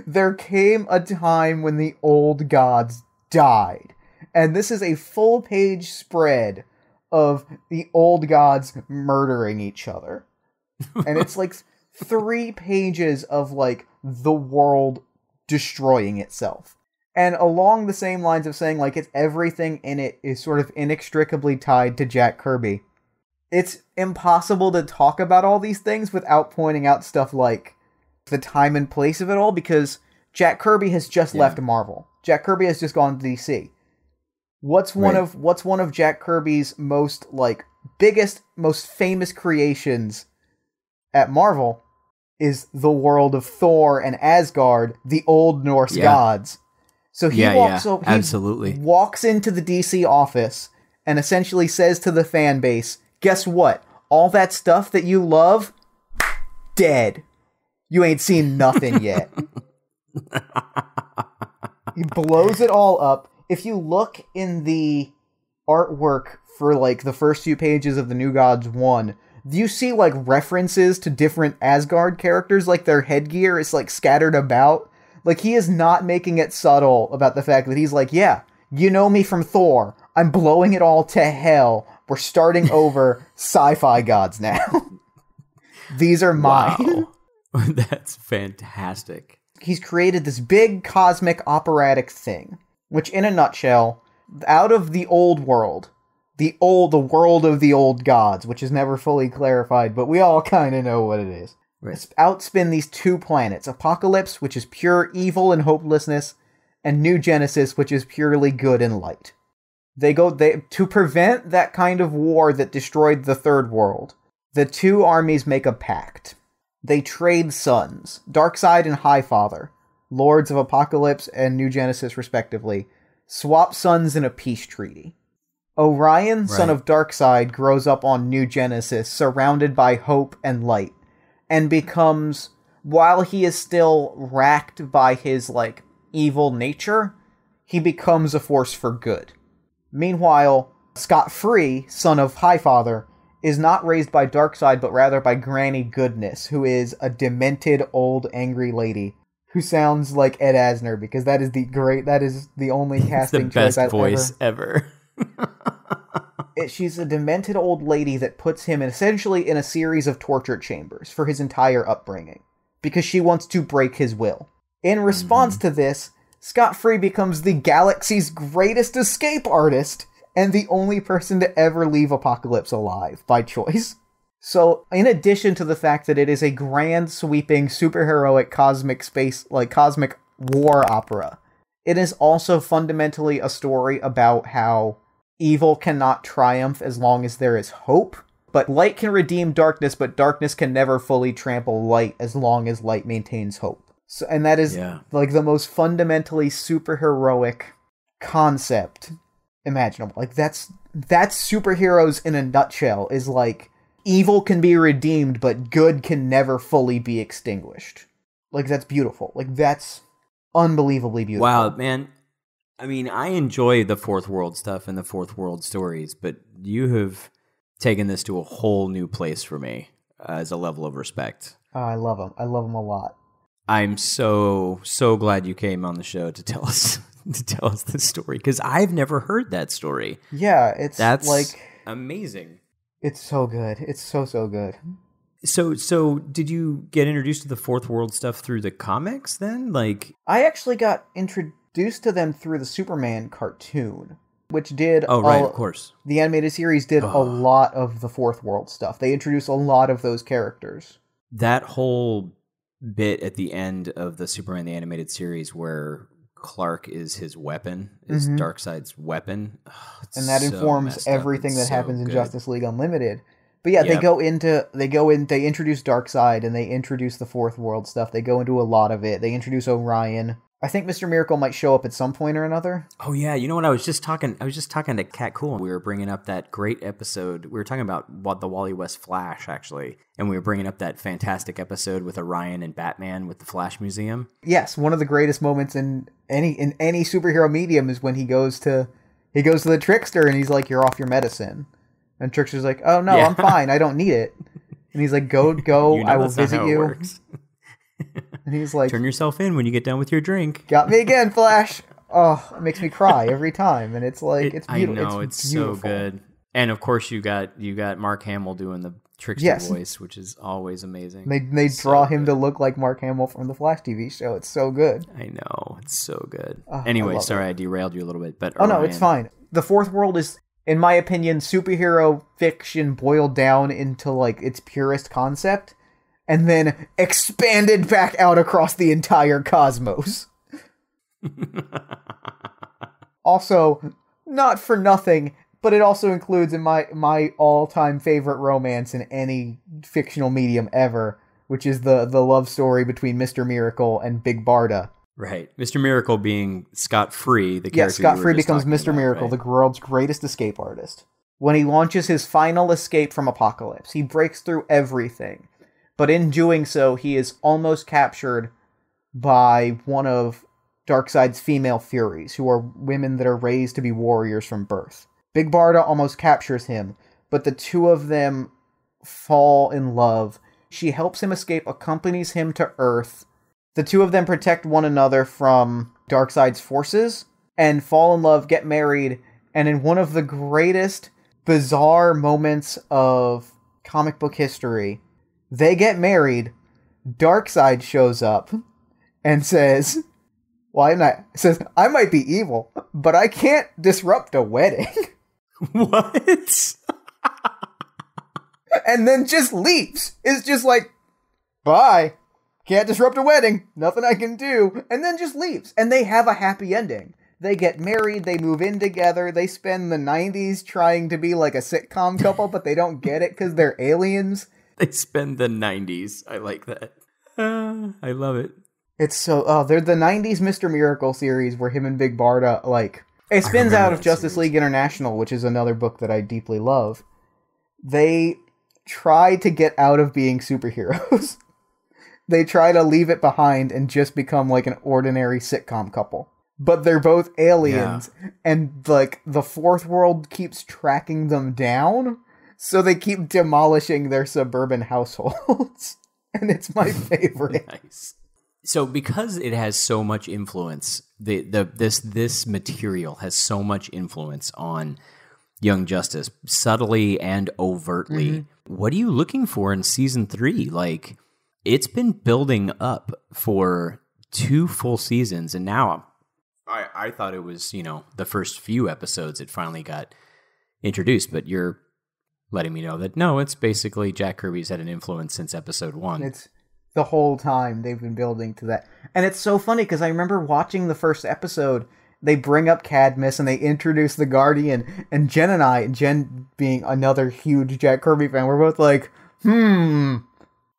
There came a time when the old gods died. And this is a full-page spread of the old gods murdering each other. And it's like 3 pages of, like, the world destroying itself. And along the same lines of saying, like, it's everything in it is sort of inextricably tied to Jack Kirby. It's impossible to talk about all these things without pointing out stuff like the time and place of it all, because Jack Kirby has just left Marvel. Jack Kirby has just gone to DC. What's one of Jack Kirby's most, like, biggest, most famous creations at Marvel is the world of Thor and Asgard, the old Norse gods. So he absolutely walks into the DC office and essentially says to the fan base, guess what? All that stuff that you love, dead. You ain't seen nothing yet. He blows it all up. If you look in the artwork for, like, the first few pages of The New Gods 1, do you see, like, references to different Asgard characters? Like, their headgear is, like, scattered about. Like, he is not making it subtle about the fact that he's like, yeah, you know me from Thor. I'm blowing it all to hell. We're starting over. Sci-fi gods now. These are mine. Wow. That's fantastic. He's created this big cosmic operatic thing, which in a nutshell, out of the old world, the world of the old gods, which is never fully clarified, but we all kind of know what it is. Right. Outspin these 2 planets, Apocalypse, which is pure evil and hopelessness, and New Genesis, which is purely good and light. To prevent that kind of war that destroyed the Third World, the 2 armies make a pact. They trade sons, Darkseid and Highfather, lords of Apocalypse and New Genesis respectively, swap sons in a peace treaty. Orion, son of Darkseid, grows up on New Genesis, surrounded by hope and light, and becomes, while he is still racked by his, like, evil nature, he becomes a force for good. Meanwhile, Scott Free, son of Highfather, is not raised by Darkseid, but rather by Granny Goodness, who is a demented old angry lady who sounds like Ed Asner, because that is the only casting choice I've voice ever. She's a demented old lady that puts him essentially in a series of torture chambers for his entire upbringing, because she wants to break his will. In response to this, Scott Free becomes the galaxy's greatest escape artist, and the only person to ever leave Apocalypse alive, by choice. So, in addition to the fact that it is a grand, sweeping, superheroic cosmic war opera, it is also fundamentally a story about how evil cannot triumph as long as there is hope, but light can redeem darkness, but darkness can never fully trample light as long as light maintains hope. So, and that is, like, the most fundamentally superheroic concept imaginable. Like, that's superheroes in a nutshell, is like, evil can be redeemed, but good can never fully be extinguished. Like, that's beautiful. Like, that's unbelievably beautiful. Wow, man. I mean, I enjoy the Fourth World stuff and the Fourth World stories, but you have taken this to a whole new place for me as a level of respect. Oh, I love them. I love them a lot. I'm so glad you came on the show to tell us to tell us the story, because I've never heard that story. Yeah, that's amazing. It's so good. It's so good. So did you get introduced to the Fourth World stuff through the comics then? Like, I actually got introduced to them through the Superman cartoon, which did of course. The animated series did a lot of the Fourth World stuff. They introduced a lot of those characters. That whole bit at the end of the Superman the Animated Series where Clark is his weapon, is Darkseid's weapon. And that informs everything that happens in Justice League Unlimited. But yeah, they introduce Darkseid and they introduce the Fourth World stuff. They go into a lot of it. They introduce Orion. I think Mr. Miracle might show up at some point or another. Oh yeah, you know what? I was just talking to Cat Cool, and we were bringing up that great episode. We were talking about the Wally West Flash, actually, and we were bringing up that fantastic episode with Orion and Batman with the Flash Museum. Yes, one of the greatest moments in any superhero medium is when he goes to the Trickster and he's like, "You're off your medicine," and Trickster's like, "Oh no, I'm fine. I don't need it." And he's like, "Go, I will visit you." And he's like, "Turn yourself in when you get done with your drink." Got me again, Flash. Oh, it makes me cry every time, and it's like it's beautiful. I know, it's so good. And of course, you got Mark Hamill doing the Trickster voice, which is always amazing. They draw him to look like Mark Hamill from the Flash TV show. It's so good. I know, it's so good. Anyway, sorry I derailed you a little bit, but no, it's fine. The Fourth World is, in my opinion, superhero fiction boiled down into like its purest concept, and then expanded back out across the entire cosmos. Also, not for nothing, but it also includes in my all-time favorite romance in any fictional medium ever, which is the love story between Mr. Miracle and Big Barda. Right. Mr. Miracle being Scott Free, the character. Yeah, Scott Free becomes Mr. Miracle, the world's greatest escape artist. When he launches his final escape from Apocalypse, he breaks through everything. But in doing so, he is almost captured by one of Darkseid's female Furies, who are women that are raised to be warriors from birth. Big Barda almost captures him, but the two of them fall in love. She helps him escape, accompanies him to Earth. The two of them protect one another from Darkseid's forces, and fall in love, get married, and in one of the greatest bizarre moments of comic book history, they get married, Darkseid shows up and says, I might be evil, but I can't disrupt a wedding. What? And then just leaves. It's just like, bye. Can't disrupt a wedding. Nothing I can do. And then just leaves. And they have a happy ending. They get married, they move in together, they spend the 90s trying to be like a sitcom couple, but they don't get it because they're aliens. They spend the 90s. I like that. I love it. It's so... they're the 90s Mr. Miracle series where him and Big Barda, like... It spins out of Justice League International, which is another book that I deeply love. They try to get out of being superheroes. They try to leave it behind and just become like an ordinary sitcom couple. But they're both aliens, and like the Fourth World keeps tracking them down, so they keep demolishing their suburban households. And it's my favorite. Nice. So because it has so much influence, this material has so much influence on Young Justice, subtly and overtly. Mm-hmm. What are you looking for in season 3? Like, it's been building up for 2 full seasons, and now I thought it was, the first few episodes it finally got introduced, but you're letting me know that no, it's basically Jack Kirby's had an influence since episode 1. It's the whole time they've been building to that. And it's so funny because I remember watching the first episode, they bring up Cadmus and they introduce the Guardian, and Jen being another huge Jack Kirby fan, we're both like, We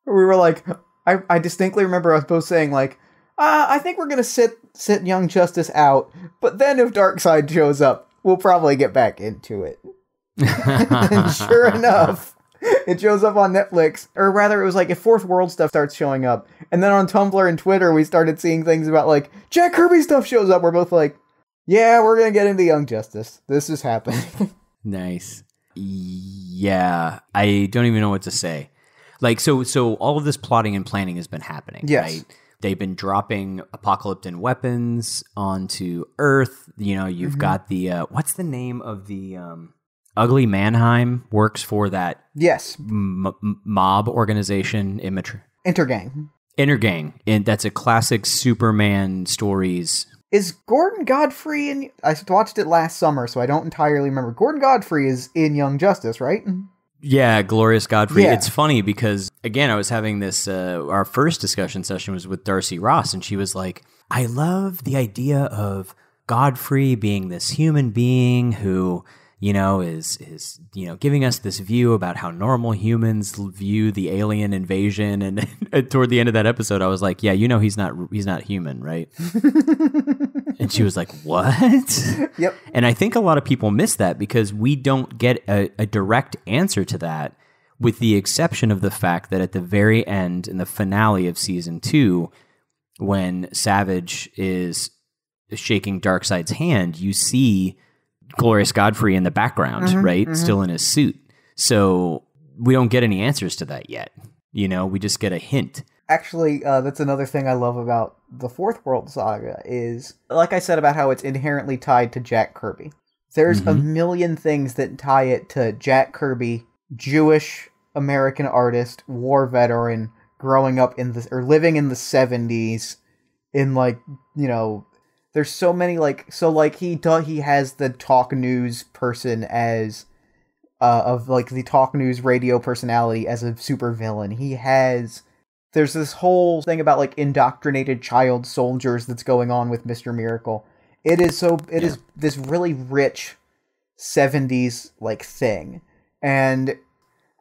were like, I distinctly remember us both saying like, I think we're going to sit Young Justice out, but then if Darkseid shows up, we'll probably get back into it. And sure enough, it shows up on Netflix, or rather it was like if Fourth World stuff starts showing up, and then on Tumblr and Twitter we started seeing things about like, Jack Kirby stuff shows up, we're both like, yeah, we're going to get into Young Justice. This is happening. Nice. Yeah, I don't even know what to say. Like, so all of this plotting and planning has been happening, yes. right? they've been dropping apocalyptic weapons onto Earth. You know, you've got the what's the name of the Ugly Mannheim works for that mob organization, Intergang. Intergang, and that's a classic Superman stories. Is Gordon Godfrey in... I watched it last summer, so I don't entirely remember. Gordon Godfrey is in Young Justice, right? Yeah, Glorious Godfrey. Yeah. It's funny because, again, I was having this, our first discussion session was with Darcy Ross, and she was like, I love the idea of Godfrey being this human being who, you know, is giving us this view about how normal humans view the alien invasion. And toward the end of that episode, I was like, yeah, you know, he's not human, right? And she was like, what? Yep. And I think a lot of people miss that because we don't get a direct answer to that, with the exception of the fact that at the very end, in the finale of season 2, when Savage is shaking Darkseid's hand, you see Glorious Godfrey in the background, right? Still in his suit. So we don't get any answers to that yet. You know, we just get a hint. Actually, that's another thing I love about the Fourth World Saga is, like I said about how it's inherently tied to Jack Kirby. There's a million things that tie it to Jack Kirby, Jewish American artist, war veteran, growing up living in the 70s, in like, you know, there's so many he has the talk news person as of like the talk news radio personality as a supervillain. There's this whole thing about like indoctrinated child soldiers that's going on with Mr. Miracle. It is this really rich 70s like thing. And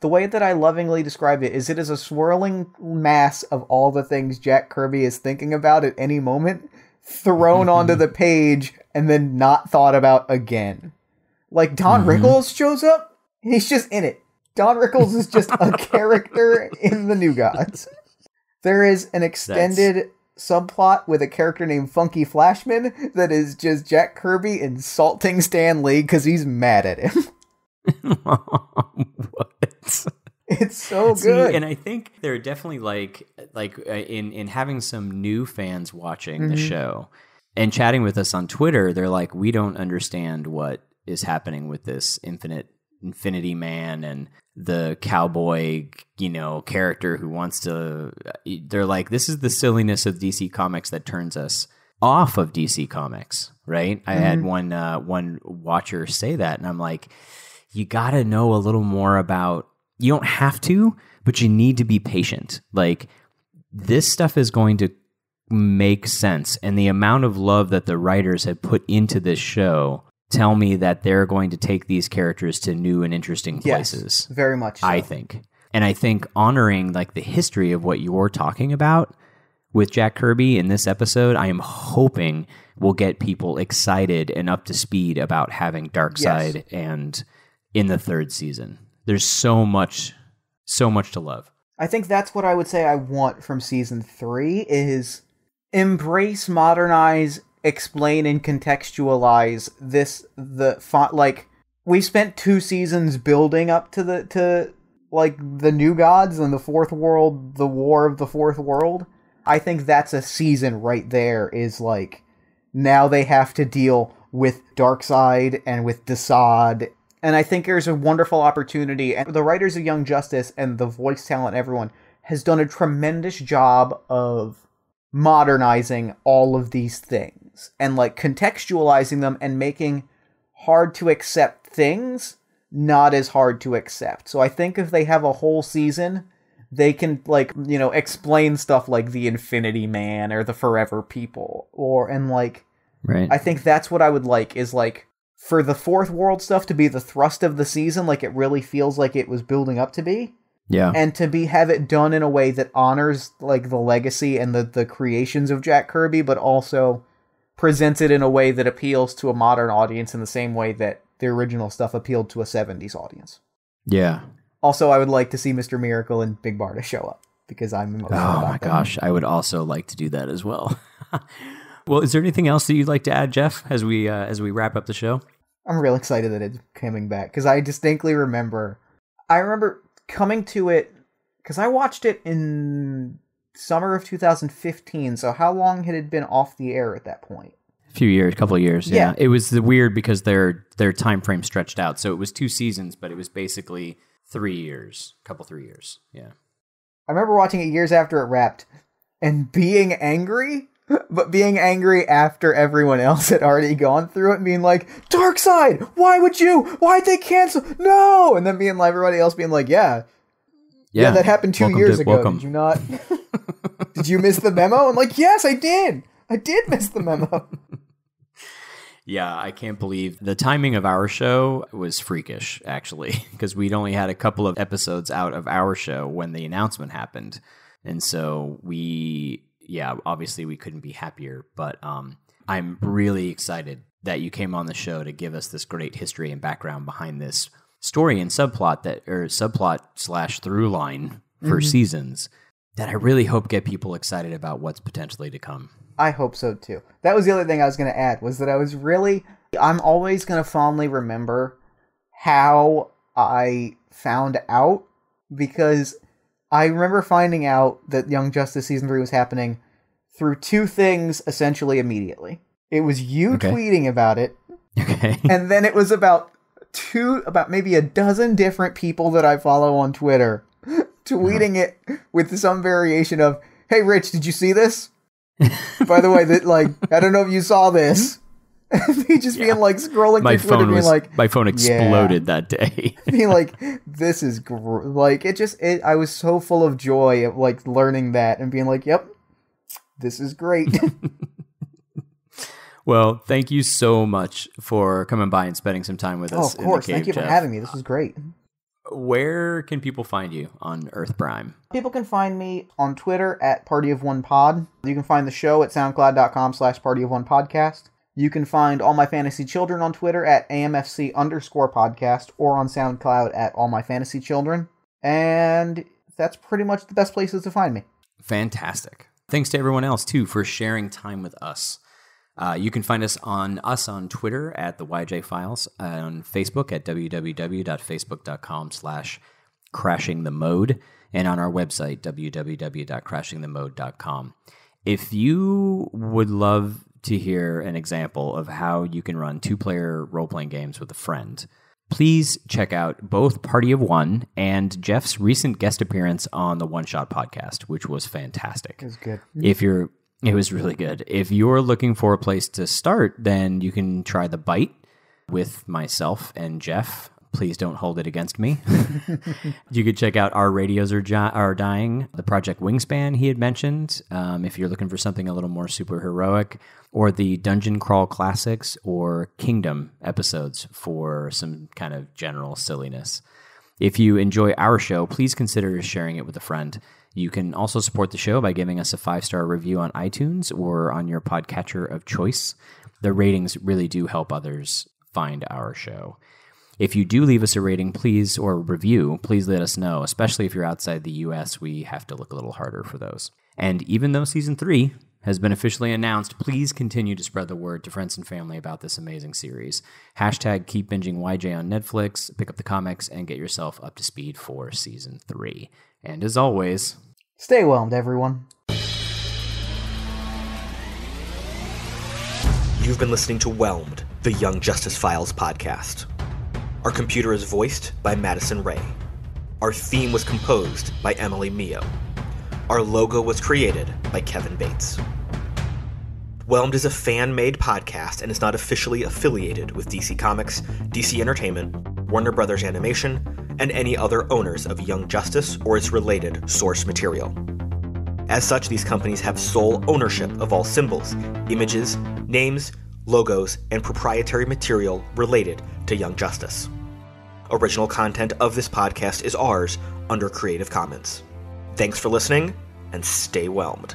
the way that I lovingly describe it is a swirling mass of all the things Jack Kirby is thinking about at any moment, thrown onto the page and then not thought about again. Like Don Rickles shows up, he's just in it. Don Rickles is just a character in the New Gods. There is an extended subplot with a character named Funky Flashman that is just Jack Kirby insulting Stan Lee because he's mad at him. What? It's so good. And I think they're definitely like in having some new fans watching the show and chatting with us on Twitter, they're like, we don't understand what is happening with this Infinity Man and the cowboy, you know, character who wants to... They're like, this is the silliness of DC Comics that turns us off of DC Comics, right? I had one watcher say that, and I'm like, you got to know a little more about... You don't have to, but you need to be patient. Like, this stuff is going to make sense, and the amount of love that the writers have put into this show tell me that they're going to take these characters to new and interesting places. Yes, very much so. I think. And I think honoring like the history of what you're talking about with Jack Kirby in this episode, I am hoping will get people excited and up to speed about having Darkseid and in the third season. There's so much to love. I think that's what I would say I want from season 3 is embrace, modernize, explain, and contextualize we spent 2 seasons building up to the New Gods and the Fourth World, the War of the Fourth World. I think that's a season right there is like, now they have to deal with Darkseid and with Desaad. And I think there's a wonderful opportunity, and the writers of Young Justice and the voice talent, everyone has done a tremendous job of modernizing all of these things and like contextualizing them and making hard to accept things not as hard to accept. So I think if they have a whole season, they can like, you know, explain stuff like the Infinity Man or the Forever People right. I think that's what I would like is like for the Fourth World stuff to be the thrust of the season, like it really feels like it was building up to be. Yeah. And to have it done in a way that honors like the legacy and the creations of Jack Kirby, but also presents it in a way that appeals to a modern audience in the same way that the original stuff appealed to a 70s audience. Yeah. Also, I would like to see Mr. Miracle and Big Barda show up because I'm emotional about Oh my gosh, I would also like to do that as well. Well, is there anything else that you'd like to add, Jeff, as we wrap up the show? I'm real excited that it's coming back because I distinctly remember coming to it because I watched it in summer of 2015. So how long had it been off the air at that point? A couple of years. Yeah. It was weird because their time frame stretched out. So it was 2 seasons, but it was basically 3 years, 3 years. Yeah. I remember watching it years after it wrapped and being angry, but being angry after everyone else had already gone through it and being like, Darkseid, why'd they cancel? No! And then being like, everybody else being like, yeah, that happened 2 years ago. Did you not? Did you miss the memo? I'm like, yes, I did. I did miss the memo. Yeah, I can't believe the timing of our show was freakish, actually, because we'd only had a couple of episodes out of our show when the announcement happened. And so obviously we couldn't be happier, but I'm really excited that you came on the show to give us this great history and background behind this story and subplot / through line for seasons that I really hope get people excited about what's potentially to come. I hope so too. That was the other thing I was going to add, was that I'm always going to fondly remember how I found out, because I remember finding out that Young Justice Season 3 was happening through 2 things essentially immediately. It was you tweeting about it, and then it was about maybe a dozen different people that I follow on Twitter tweeting it with some variation of, hey Rich, did you see this? By the way, I don't know if you saw this. Me just being like scrolling through Twitter, being like, my phone exploded that day. Being like, this is I was so full of joy of like learning that and being like, yep, this is great. Well, thank you so much for coming by and spending some time with us. Of course, in the cave, thank you for having me. This was great. Where can people find you on Earth Prime? People can find me on Twitter at Party of One Pod. You can find the show at soundcloud.com/partyofonepodcast. You can find All My Fantasy Children on Twitter at AMFC_podcast or on SoundCloud at All My Fantasy Children. And that's pretty much the best places to find me. Fantastic. Thanks to everyone else, too, for sharing time with us. You can find us on Twitter at the YJ Files, on Facebook at www.facebook.com/crashingthemode, and on our website, www.crashingthemode.com. If you would love to hear an example of how you can run 2-player role-playing games with a friend, please check out both Party of One and Jeff's recent guest appearance on the One Shot podcast, which was fantastic. It was good. It was really good. If you're looking for a place to start, then you can try The Bite with myself and Jeff. Please don't hold it against me. You could check out Our Radios Are Dying, the Project Wingspan he had mentioned, if you're looking for something a little more superheroic, or the Dungeon Crawl Classics or Kingdom episodes for some kind of general silliness. If you enjoy our show, please consider sharing it with a friend. You can also support the show by giving us a 5-star review on iTunes or on your podcatcher of choice. The ratings really do help others find our show. If you do leave us a rating, please, or a review, please let us know, especially if you're outside the US. We have to look a little harder for those. And even though Season 3 has been officially announced, please continue to spread the word to friends and family about this amazing series. Hashtag keep binging YJ on Netflix, pick up the comics, and get yourself up to speed for Season 3. And as always, stay whelmed, everyone. You've been listening to Whelmed, the Young Justice Files podcast. Our computer is voiced by Madison Ray. Our theme was composed by Emily Mio. Our logo was created by Kevin Bates. Whelmed is a fan-made podcast and is not officially affiliated with DC Comics, DC Entertainment, Warner Brothers Animation, and any other owners of Young Justice or its related source material. As such, these companies have sole ownership of all symbols, images, names, logos, and proprietary material related to Young Justice. Original content of this podcast is ours under Creative Commons. Thanks for listening, and stay whelmed.